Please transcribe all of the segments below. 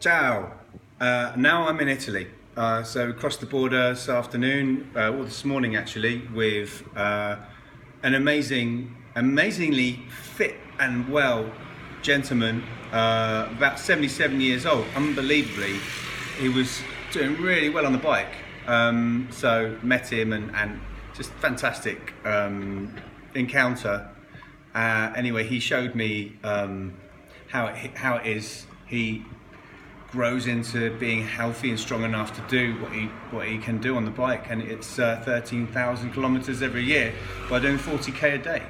Ciao. Now I'm in Italy. So crossed the border this afternoon, or this morning actually, with an amazingly fit and well gentleman, about 77 years old. Unbelievably, he was doing really well on the bike. So met him and just fantastic encounter. Anyway, he showed me how it is. He grows into being healthy and strong enough to do what he can do on the bike, and it's 13,000 kilometers every year by doing 40k a day.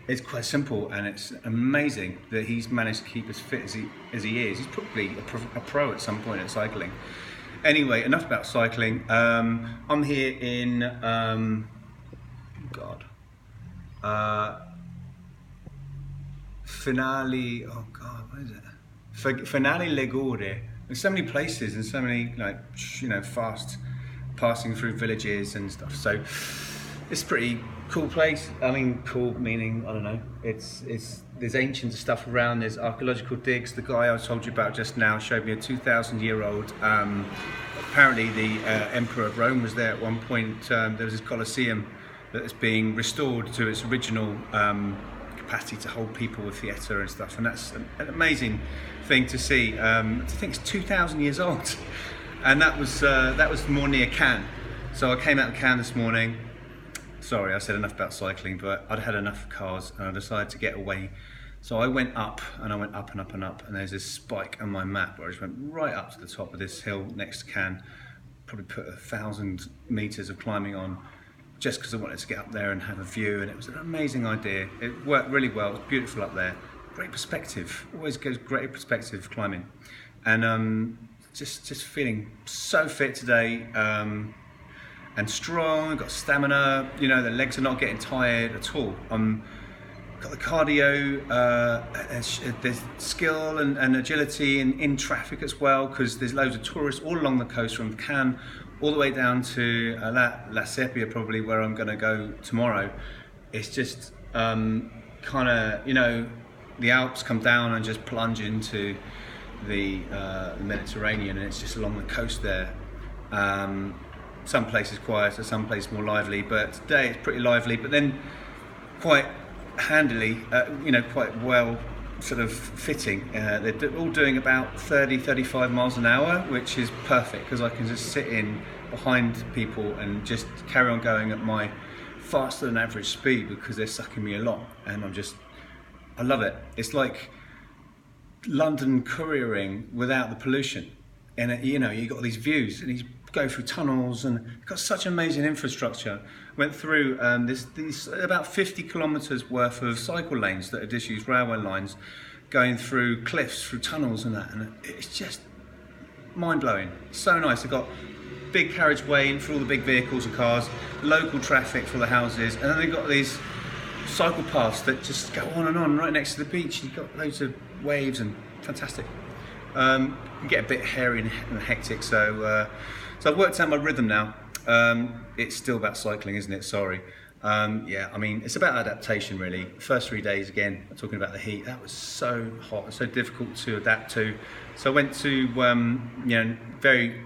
It's quite simple, and it's amazing that he's managed to keep as fit as he is. He's probably a pro at some point at cycling. Anyway, enough about cycling. I'm here in Finale. Oh God, what is it? Finale Ligure. There's so many places and so many, like, fast passing through villages and stuff. So it's a pretty cool place. I mean, cool meaning, I don't know. There's ancient stuff around. There's archaeological digs. The guy I told you about just now showed me a 2,000-year-old. Apparently, the Emperor of Rome was there at one point. There was this Colosseum that is being restored to its original capacity to hold people with theatre and stuff, and that's an amazing thing to see. I think it's 2,000 years old, and that was more near Cannes. So I came out of Cannes this morning. Sorry, I said enough about cycling, but I'd had enough of cars, and I decided to get away. So I went up, and I went up and up and up, and there's this spike on my map where I just went right up to the top of this hill next to Cannes. Probably put 1,000 meters of climbing on, just because I wanted to get up there and have a view, and it was an amazing idea. It worked really well. It was beautiful up there. Great perspective. Always gives great perspective climbing, and just feeling so fit today, and strong. Got stamina. The legs are not getting tired at all. Got the cardio. There's skill and agility in traffic as well, because there's loads of tourists all along the coast from Cannes all the way down to La Seppia, probably where I'm going to go tomorrow. It's just kind of, the Alps come down and just plunge into the Mediterranean, and it's just along the coast there. Some places quieter, some places more lively, but today it's pretty lively, but then quite handily, quite well sort of fitting. They're all doing about 30-35 miles an hour, which is perfect because I can just sit in behind people and just carry on going at my faster than average speed because they're sucking me along, and I love it. It's like London couriering without the pollution, and you got these views, and you go through tunnels, and it's got such amazing infrastructure. Went through these about 50 kilometres worth of cycle lanes that are disused railway lines, going through cliffs, through tunnels and that, and it's just mind-blowing. So nice. They've got big carriageway for all the big vehicles and cars, local traffic for the houses, and then they've got these cycle paths that just go on and on right next to the beach. You've got loads of waves, and fantastic. You get a bit hairy and hectic, so I've worked out my rhythm now. It's still about cycling, isn't it? Sorry. Yeah, I mean, it's about adaptation, really. First 3 days, again, talking about the heat, that was so hot, so difficult to adapt to. So I went to, very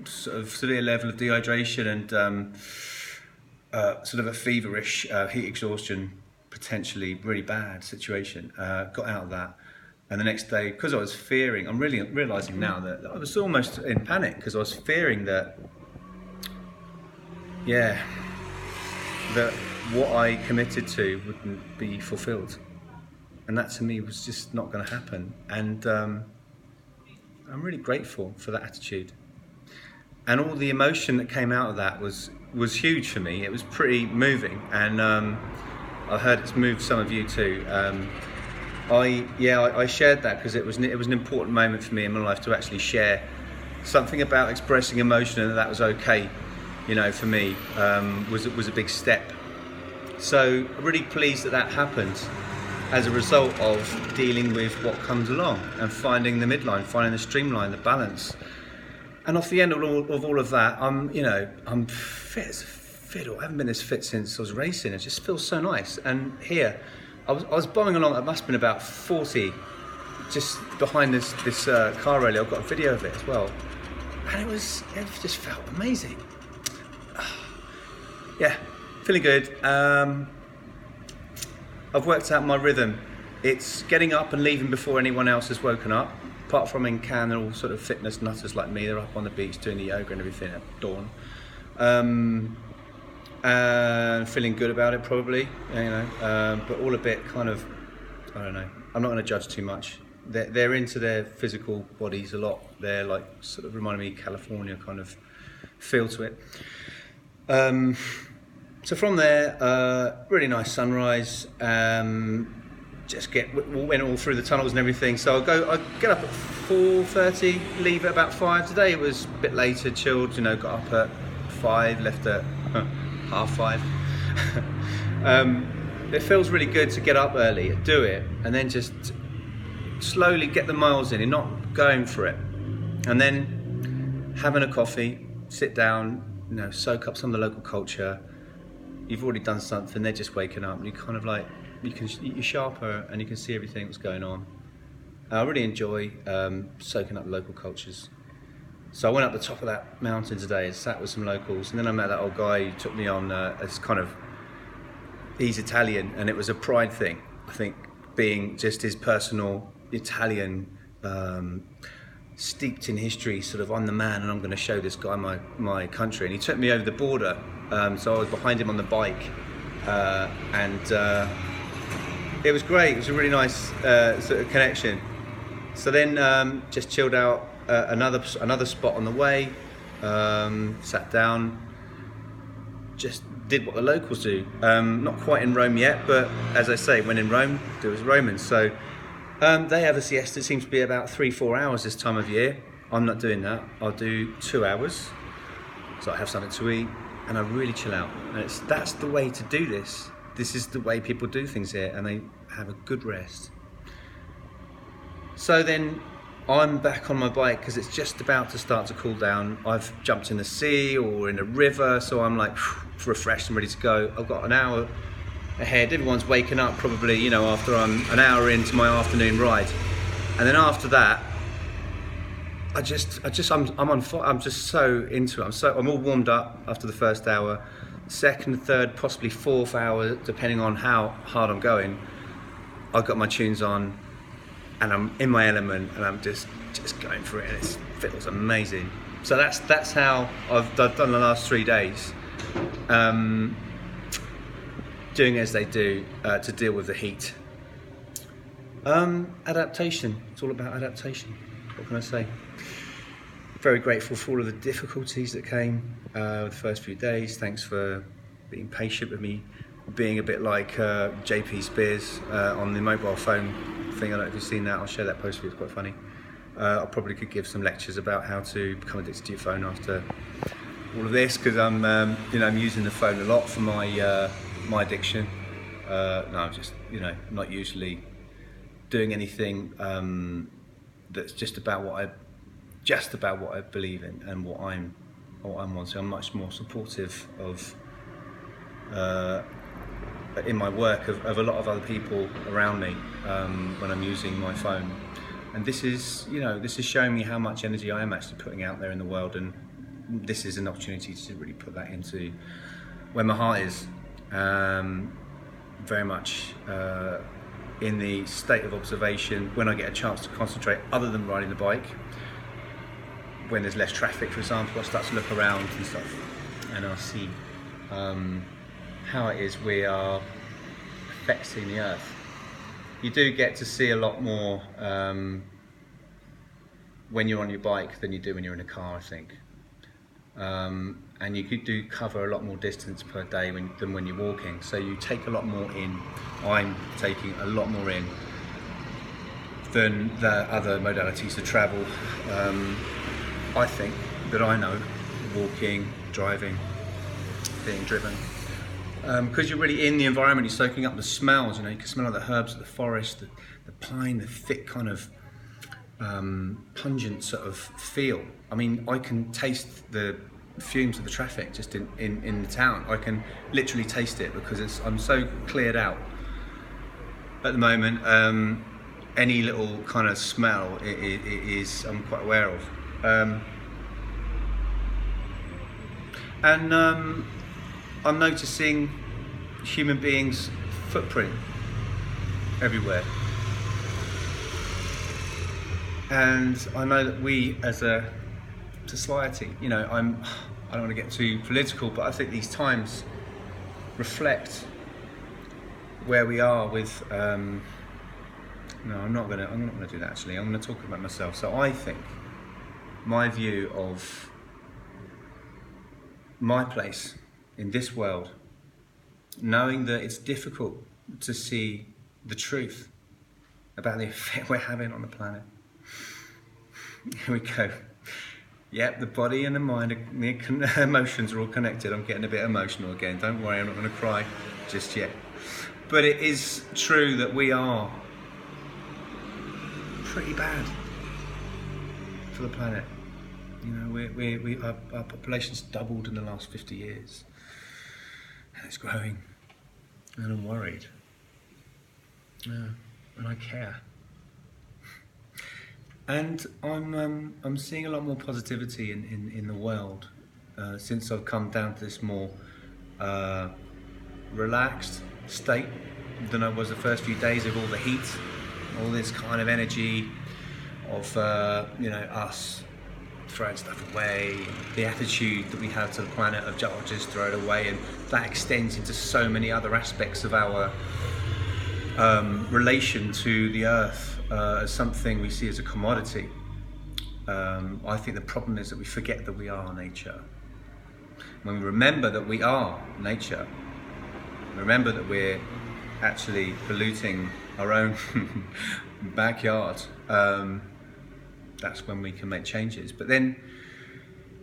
sort of severe level of dehydration and sort of a feverish heat exhaustion, potentially really bad situation. Got out of that. And the next day, because I was fearing, I'm really realising now that I was almost in panic because I was fearing that what I committed to wouldn't be fulfilled. And that to me was just not going to happen. And I'm really grateful for that attitude. And all the emotion that came out of that was huge for me. It was pretty moving. And I heard it's moved some of you too. I shared that because it was an important moment for me in my life to actually share something about expressing emotion, and that was okay, for me, was a big step. So I'm really pleased that happened as a result of dealing with what comes along and finding the midline, finding the streamline, the balance. And off the end of all of that, I'm fit as a fiddle. I haven't been this fit since I was racing. It just feels so nice. And here, I was bombing along. It must have been about 40, just behind this car rally. I've got a video of it as well, and it just felt amazing. Yeah, feeling good. I've worked out my rhythm. It's getting up and leaving before anyone else has woken up. Apart from in Cannes, they're all sort of fitness nutters like me. They're up on the beach doing the yoga and everything at dawn. And feeling good about it probably, but all a bit kind of, I don't know. I'm not going to judge too much. They're into their physical bodies a lot. They're like sort of reminding me of California kind of feel to it. So from there, really nice sunrise. Just went all through the tunnels and everything. So I get up at 4:30, leave at about 5. Today it was a bit later, chilled. Got up at 5, left at 5:30. It feels really good to get up early, do it, and then just slowly get the miles in and not going for it. And then having a coffee, sit down, soak up some of the local culture. You've already done something, they're just waking up, and you kind of like, you're sharper and you can see everything that's going on. I really enjoy soaking up local cultures. So I went up the top of that mountain today and sat with some locals, and then I met that old guy who took me on as kind of, he's Italian, and it was a pride thing, I think, being just his personal Italian, steeped in history, sort of, I'm the man and I'm going to show this guy my country. And he took me over the border, so I was behind him on the bike, and it was great. It was a really nice sort of connection. So then just chilled out, another spot on the way, sat down, just did what the locals do. Not quite in Rome yet, but as I say, when in Rome, do as Romans. So they have a siesta. It seems to be about 3-4 hours this time of year. I'm not doing that. I'll do 2 hours. So I have something to eat and I really chill out. And that's the way to do this. This is the way people do things here, and they have a good rest. So then I'm back on my bike because it's just about to start to cool down. I've jumped in the sea or in a river, so I'm like refreshed and ready to go. I've got an hour ahead. Everyone's waking up probably, after I'm an hour into my afternoon ride. And then after that, I'm on fire. I'm just so into it. I'm all warmed up after the first hour. Second, third, possibly fourth hour, depending on how hard I'm going, I've got my tunes on and I'm in my element and I'm just going for it, and it feels amazing. So that's how I've done the last 3 days, doing as they do to deal with the heat. Adaptation, it's all about adaptation. What can I say? Very grateful for all of the difficulties that came the first few days. Thanks for being patient with me, being a bit like JP Spears on the mobile phone thing. I don't know if you've seen that. I'll share that post with you, it's quite funny. I probably could give some lectures about how to become addicted to your phone after all of this, because I'm using the phone a lot for my my addiction. No, I'm just not usually doing anything that's just about what I believe in and what I'm wanting. I'm much more supportive of in my work of a lot of other people around me when I'm using my phone. And this is showing me how much energy I am actually putting out there in the world, and this is an opportunity to really put that into where my heart is. Very much in the state of observation when I get a chance to concentrate other than riding the bike. When there's less traffic, for example, I start to look around and stuff, and I'll see how it is we are affecting the earth. You do get to see a lot more when you're on your bike than you do when you're in a car, I think. And you do cover a lot more distance per day than when you're walking, so you take a lot more in. I'm taking a lot more in than the other modalities to travel. I think that I know, walking, driving, being driven, because you're really in the environment, you're soaking up the smells. You can smell the herbs of the forest, the pine, the thick kind of pungent sort of feel. I mean, I can taste the fumes of the traffic just in the town. I can literally taste it because I'm so cleared out at the moment. any little kind of smell I'm quite aware of. And I'm noticing human beings' footprint everywhere. And I know that we as a society, you know, I don't want to get too political, but I think these times reflect where we are with, no, I'm not gonna do that actually. I'm gonna talk about myself. So I think my view of my place in this world, knowing that it's difficult to see the truth about the effect we're having on the planet. Here we go. Yep, the body and the mind, the emotions are all connected. I'm getting a bit emotional again. Don't worry, I'm not going to cry just yet. But it is true that we are pretty bad for the planet. You know, our population's doubled in the last 50 years. And it's growing. And I'm worried. Yeah, and I care. And I'm seeing a lot more positivity in the world since I've come down to this more relaxed state than I was the first few days of all the heat, all this kind of energy of you know, us throwing stuff away, the attitude that we have to the planet of just throw it away, and that extends into so many other aspects of our relation to the earth as something we see as a commodity. I think the problem is that we forget that we are nature. When we remember that we are nature, remember that we're actually polluting our own backyard, that's when we can make changes. But then,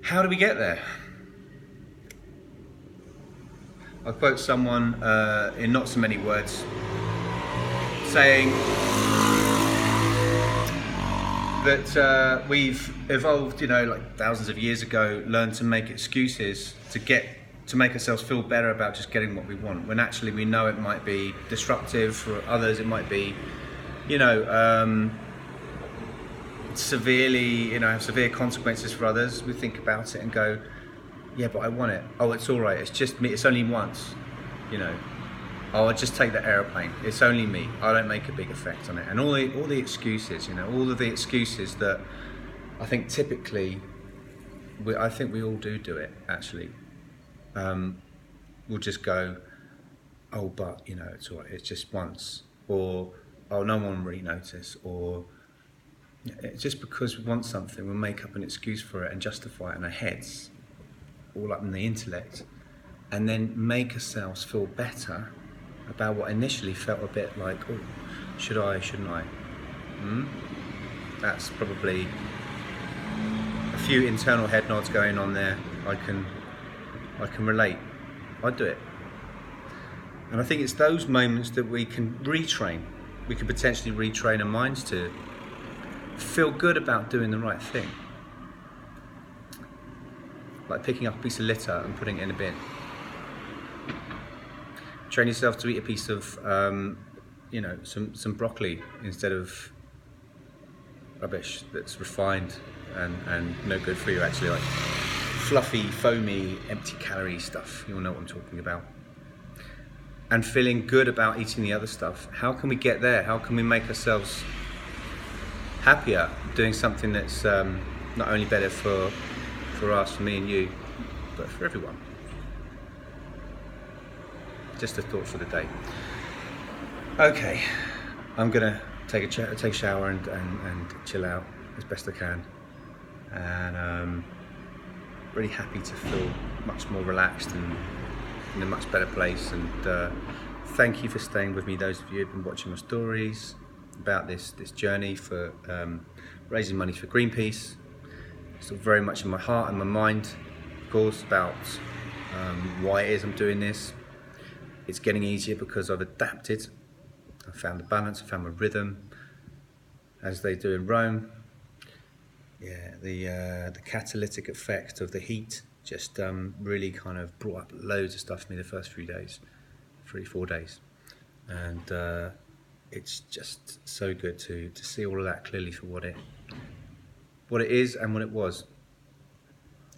how do we get there? I'll quote someone in not so many words, saying that we've evolved, you know, like thousands of years ago, learned to make excuses to make ourselves feel better about just getting what we want, when actually we know it might be disruptive for others. It might be, you know, severely, you know, have severe consequences for others. We think about it and go, yeah, but I want it. Oh, it's all right. It's just me. It's only once, you know. Oh, I'll just take the aeroplane. It's only me. I don't make a big effect on it. And all the excuses, you know, all of the excuses that I think typically, I think we all do it actually. We'll just go, oh, but you know, it's all right. It's just once, or oh, no one will really notice, or just because we want something, we'll make up an excuse for it and justify it in our heads, all up in the intellect, and then make ourselves feel better about what initially felt a bit like, oh, should I, shouldn't I? That's probably a few internal head nods going on there. I can relate. I do it. And I think it's those moments that we can retrain. We can potentially retrain our minds to feel good about doing the right thing. Like picking up a piece of litter and putting it in a bin. Train yourself to eat a piece of, you know, some broccoli instead of rubbish that's refined and no good for you, actually, like fluffy, foamy, empty calorie stuff. You'll know what I'm talking about. And feeling good about eating the other stuff. How can we get there? How can we make ourselves happier doing something that's not only better for us, for me and you, but for everyone? Just a thought for the day. Okay, I'm gonna take a shower and chill out as best I can, and really happy to feel much more relaxed and in a much better place. And thank you for staying with me, those of you who've been watching my stories about this journey for raising money for Greenpeace. It's very much in my heart and my mind, of course, about why it is I'm doing this. It's getting easier because I've adapted. I've found the balance, I've found my rhythm, as they do in Rome. Yeah, the catalytic effect of the heat just really kind of brought up loads of stuff for me the first few days, 3-4 days. And it's just so good to see all of that clearly for what it is and what it was.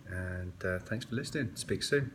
And thanks for listening. Speak soon.